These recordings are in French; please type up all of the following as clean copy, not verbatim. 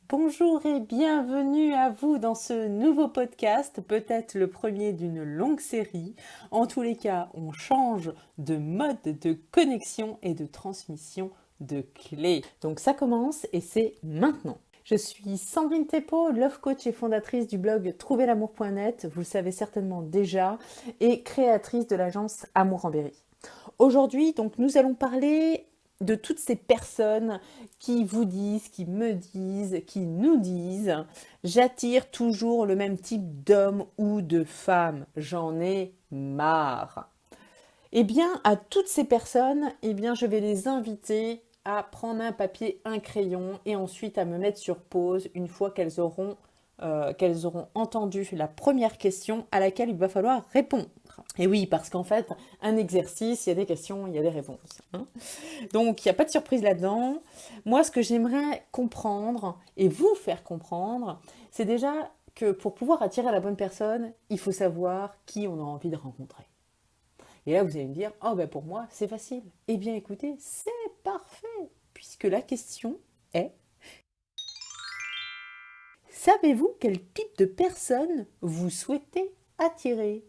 Bonjour et bienvenue à vous dans ce nouveau podcast, peut-être le premier d'une longue série. En tous les cas, on change de mode de connexion et de transmission de clés. Donc ça commence et c'est maintenant. Je suis Sandrine Thépeau, love coach et fondatrice du blog trouverlamour.net, vous le savez certainement déjà, et créatrice de l'agence Amour en Berry. Aujourd'hui, donc, nous allons parler de toutes ces personnes qui vous disent, qui me disent, qui nous disent « J'attire toujours le même type d'homme ou de femme, j'en ai marre ». Eh bien, à toutes ces personnes, je vais les inviter à prendre un papier, un crayon et ensuite à me mettre sur pause une fois qu'elles auront entendu la première question à laquelle il va falloir répondre. Et oui, parce qu'en fait, un exercice, il y a des questions, il y a des réponses. Donc, il n'y a pas de surprise là-dedans. Moi, ce que j'aimerais comprendre et vous faire comprendre, c'est déjà que pour pouvoir attirer la bonne personne, il faut savoir qui on a envie de rencontrer. Et là, vous allez me dire, oh ben pour moi, c'est facile. Eh bien, écoutez, c'est parfait, puisque la question est, savez-vous quel type de personne vous souhaitez attirer ?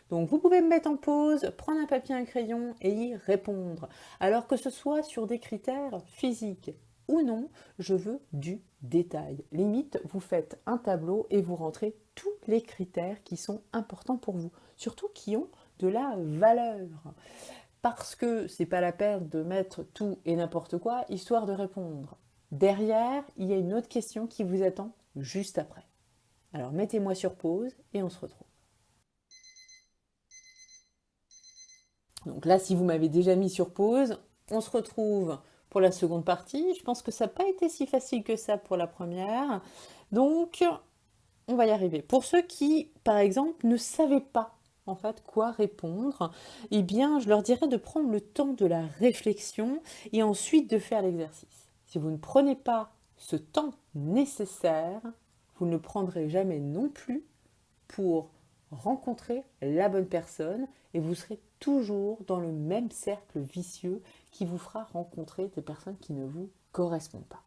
Donc vous pouvez me mettre en pause, prendre un papier et un crayon et y répondre. Alors que ce soit sur des critères physiques ou non, je veux du détail. Limite, vous faites un tableau et vous rentrez tous les critères qui sont importants pour vous, surtout qui ont de la valeur. Parce que c'est pas la peine de mettre tout et n'importe quoi, histoire de répondre. Derrière, il y a une autre question qui vous attend juste après. Alors mettez-moi sur pause et on se retrouve. Donc là, si vous m'avez déjà mis sur pause, on se retrouve pour la seconde partie. Je pense que ça n'a pas été si facile que ça pour la première. Donc, on va y arriver. Pour ceux qui, par exemple, ne savaient pas en fait quoi répondre, eh bien, je leur dirais de prendre le temps de la réflexion et ensuite de faire l'exercice. Si vous ne prenez pas ce temps nécessaire, vous ne le prendrez jamais non plus pour rencontrer la bonne personne et vous serez toujours dans le même cercle vicieux qui vous fera rencontrer des personnes qui ne vous correspondent pas.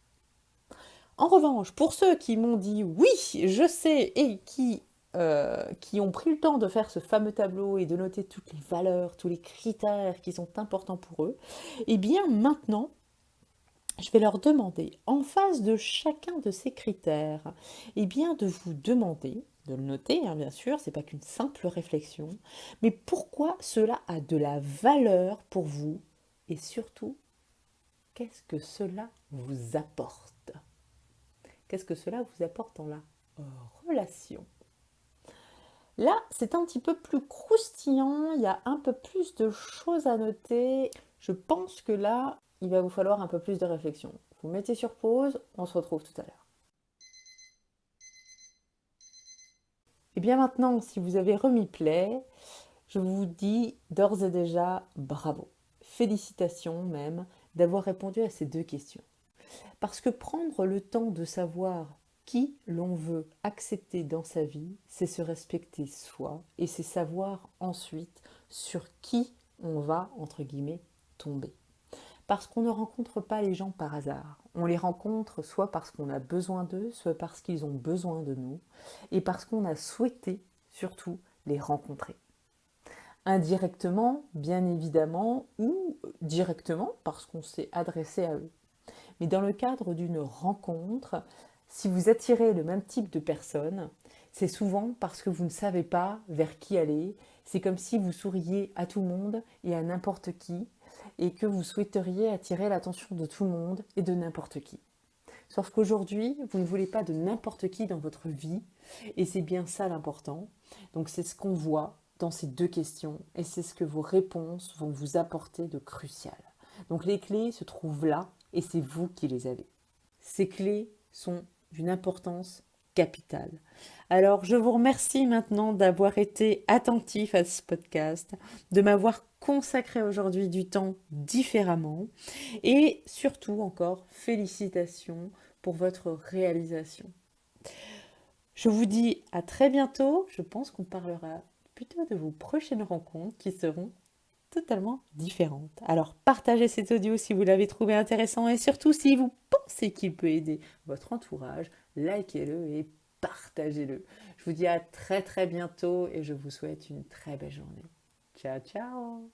En revanche, pour ceux qui m'ont dit oui, je sais et qui ont pris le temps de faire ce fameux tableau et de noter toutes les valeurs, tous les critères qui sont importants pour eux, eh bien maintenant, je vais leur demander, en face de chacun de ces critères, eh bien de vous demander, de le noter, bien sûr, c'est pas qu'une simple réflexion, mais pourquoi cela a de la valeur pour vous et surtout, qu'est-ce que cela vous apporte ? Qu'est-ce que cela vous apporte dans la relation ? Là, c'est un petit peu plus croustillant, il y a un peu plus de choses à noter. Je pense que là, il va vous falloir un peu plus de réflexion. Vous mettez sur pause, on se retrouve tout à l'heure. Et bien maintenant, si vous avez remis play, je vous dis d'ores et déjà bravo. Félicitations même d'avoir répondu à ces deux questions. Parce que prendre le temps de savoir qui l'on veut accepter dans sa vie, c'est se respecter soi et c'est savoir ensuite sur qui on va, entre guillemets, tomber. Parce qu'on ne rencontre pas les gens par hasard. On les rencontre soit parce qu'on a besoin d'eux, soit parce qu'ils ont besoin de nous, et parce qu'on a souhaité surtout les rencontrer. Indirectement, bien évidemment, ou directement parce qu'on s'est adressé à eux. Mais dans le cadre d'une rencontre, si vous attirez le même type de personne, c'est souvent parce que vous ne savez pas vers qui aller. C'est comme si vous souriez à tout le monde et à n'importe qui, et que vous souhaiteriez attirer l'attention de tout le monde et de n'importe qui. Sauf qu'aujourd'hui, vous ne voulez pas de n'importe qui dans votre vie, et c'est bien ça l'important. Donc c'est ce qu'on voit dans ces deux questions, et c'est ce que vos réponses vont vous apporter de crucial. Donc les clés se trouvent là, et c'est vous qui les avez. Ces clés sont d'une importance capital. Alors, je vous remercie maintenant d'avoir été attentif à ce podcast, de m'avoir consacré aujourd'hui du temps différemment et surtout encore félicitations pour votre réalisation. Je vous dis à très bientôt. Je pense qu'on parlera plutôt de vos prochaines rencontres qui seront totalement différentes. Alors partagez cet audio si vous l'avez trouvé intéressant et surtout si vous pensez qu'il peut aider votre entourage, likez-le et partagez-le. Je vous dis à très très bientôt et je vous souhaite une très belle journée. Ciao ciao.